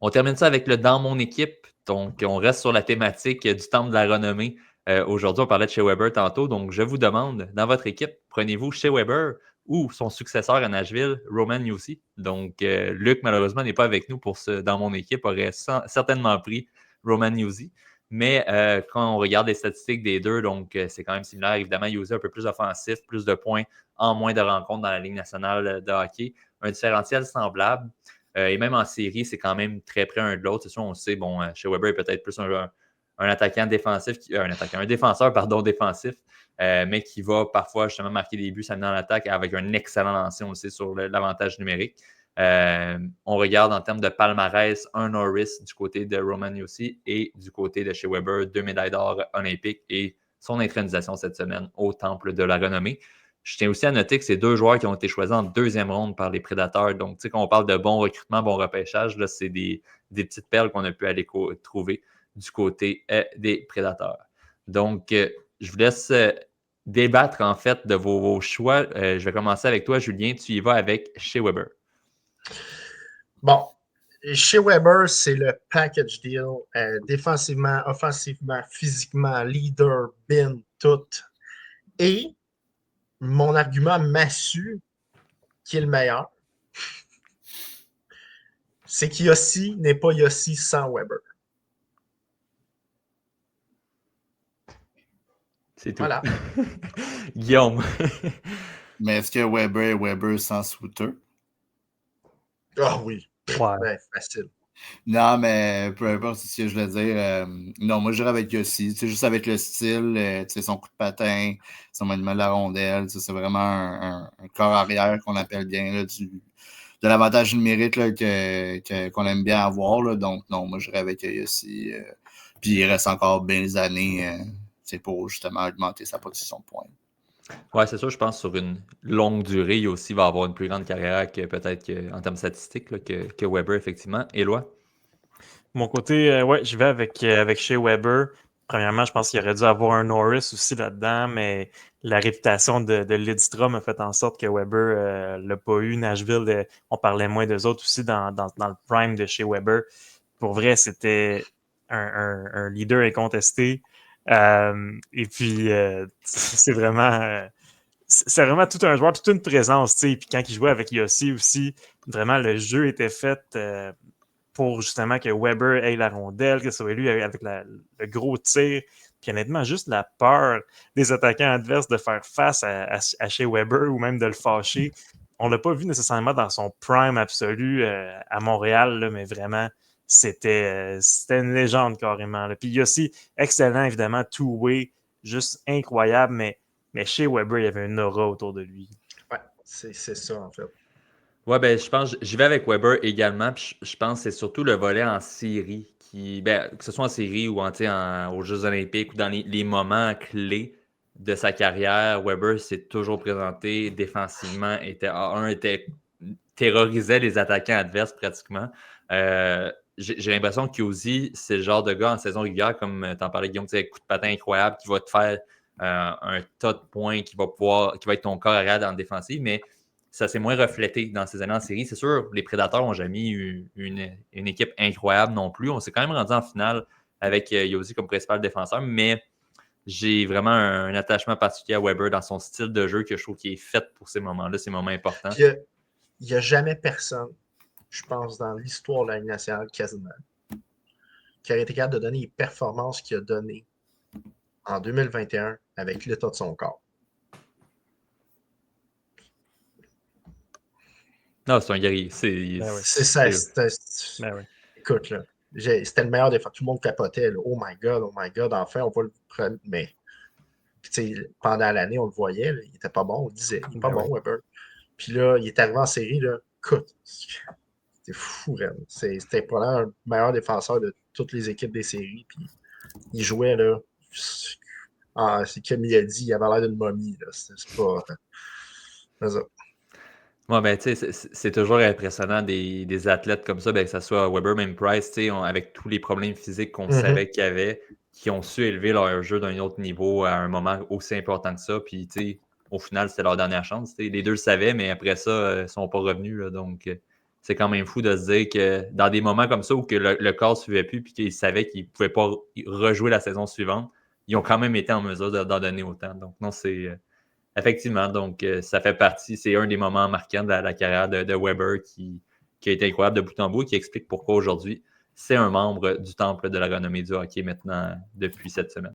On termine ça avec le dans mon équipe. Donc, on reste sur la thématique du temple de la renommée. Aujourd'hui, on parlait de Shea Weber tantôt. Donc, je vous demande, dans votre équipe, prenez-vous Shea Weber ou son successeur à Nashville, Roman Newsy? Donc, Luc, malheureusement, n'est pas avec nous pour ce dans mon équipe, aurait certainement pris Roman Newsy. Mais quand on regarde les statistiques des deux, donc c'est quand même similaire. Évidemment, Newsy un peu plus offensif, plus de points en moins de rencontres dans la Ligue nationale de hockey. Un différentiel semblable. Et même en série, c'est quand même très près un de l'autre. C'est sûr, on sait, chez Weber, il est peut-être plus un attaquant défensif, un défenseur, défensif, mais qui va parfois justement marquer des buts, s'amener dans l'attaque avec un excellent lancer, on le sait, sur l'avantage numérique. On regarde en termes de palmarès, un Norris du côté de Roman Newsy et du côté de Shea Weber, 2 médailles d'or olympiques et son intronisation cette semaine au Temple de la Renommée. Je tiens aussi à noter que c'est 2 joueurs qui ont été choisis en deuxième ronde par les Prédateurs. Donc, tu sais, quand on parle de bon recrutement, bon repêchage, là, c'est des petites perles qu'on a pu aller trouver du côté des Prédateurs. Donc, je vous laisse débattre, en fait, de vos choix. Je vais commencer avec toi, Julien. Tu y vas avec Shea Weber. Bon, chez Weber, c'est le package deal. Défensivement, offensivement, physiquement, leader, bin, tout. Et mon argument massu, qui est le meilleur, c'est qu'Yossi n'est pas Yossi sans Weber. C'est tout. Voilà. Guillaume. Mais est-ce que Weber est Weber sans Suter? Ah oui. Ouais. Ben, facile. Non, mais peu importe ce que je veux dire. Non, moi, je dirais avec Yossi. C'est juste avec le style, son coup de patin, son maniement de la rondelle. C'est vraiment un corps arrière qu'on appelle bien là, de l'avantage numérique là, qu'on aime bien avoir. Là. Donc, non, moi, je dirais avec Yossi. Puis, il reste encore bien des années pour justement augmenter sa position de pointe. Oui, c'est sûr, je pense sur une longue durée, il aussi va avoir une plus grande carrière que peut-être en termes statistiques là, que Weber, effectivement. Éloi? De mon côté, ouais, je vais avec Shea Weber. Premièrement, je pense qu'il aurait dû avoir un Norris aussi là-dedans, mais la réputation de Lidstrom a fait en sorte que Weber l'a pas eu. Nashville, on parlait moins d'eux autres aussi dans le prime de Shea Weber. Pour vrai, c'était un leader incontesté. Et puis, c'est vraiment tout un joueur, toute une présence. Puis quand il jouait avec Yossi aussi, vraiment, le jeu était fait pour justement que Weber ait la rondelle, que ce soit lui avec le gros tir. Puis honnêtement, juste la peur des attaquants adverses de faire face à Shea Weber ou même de le fâcher. On ne l'a pas vu nécessairement dans son prime absolu à Montréal, là, mais vraiment, c'était une légende carrément. Là. Puis il y a aussi excellent, évidemment, two-way, juste incroyable, mais Shea Weber, il y avait une aura autour de lui. Ouais, c'est ça, en fait. Ouais, ben, je pense, j'y vais avec Weber également. Puis je pense que c'est surtout le volet en série que ce soit en série ou aux Jeux Olympiques ou dans les moments clés de sa carrière, Weber s'est toujours présenté défensivement, terrorisait les attaquants adverses pratiquement. J'ai l'impression que Yossi, c'est le genre de gars en saison régulière, comme t'en parlais, Guillaume, coup de patin incroyable, qui va te faire un tas de points, qui va être ton corps arrière dans le défensif, mais ça s'est moins reflété dans ces années en série. C'est sûr, les Prédateurs n'ont jamais eu une équipe incroyable non plus. On s'est quand même rendu en finale avec Yossi comme principal défenseur, mais j'ai vraiment un attachement particulier à Weber dans son style de jeu que je trouve qui est fait pour ces moments-là, ces moments importants. Il n'y a jamais personne, je pense, dans l'histoire de la Ligue nationale quasiment, qui aurait été capable de donner les performances qu'il a données en 2021 avec l'état de son corps. Non, c'est un guerrier. C'est ça. Écoute, là, c'était le meilleur des fois. Tout le monde capotait. Là. Oh my God, enfin, on va le prendre. Mais pendant l'année, on le voyait. Là, il était pas bon. On le disait. Il est pas bon, Weber. Puis là, il est arrivé en série. Là, écoute, c'était fou, Ren. C'était probablement le meilleur défenseur de toutes les équipes des séries. Puis il jouait, là. C'est comme il a dit, il avait l'air d'une momie. Là. C'est pas. C'est ça. Ouais, ben, tu sais, c'est toujours impressionnant des athlètes comme ça, ben, que ce soit Weber, même Price, avec tous les problèmes physiques qu'on savait qu'il y avait, qui ont su élever leur jeu d'un autre niveau à un moment aussi important que ça. Puis, au final, c'était leur dernière chance. Les deux le savaient, mais après ça, ils ne sont pas revenus. Là, donc, c'est quand même fou de se dire que dans des moments comme ça où que le corps ne suivait plus et qu'ils savaient qu'ils ne pouvaient pas rejouer la saison suivante, ils ont quand même été en mesure d'en donner autant. Donc, non, c'est effectivement, donc ça fait partie, c'est un des moments marquants de la carrière de Weber qui a été incroyable de bout en bout et qui explique pourquoi aujourd'hui, c'est un membre du temple de la renommée du hockey maintenant depuis cette semaine.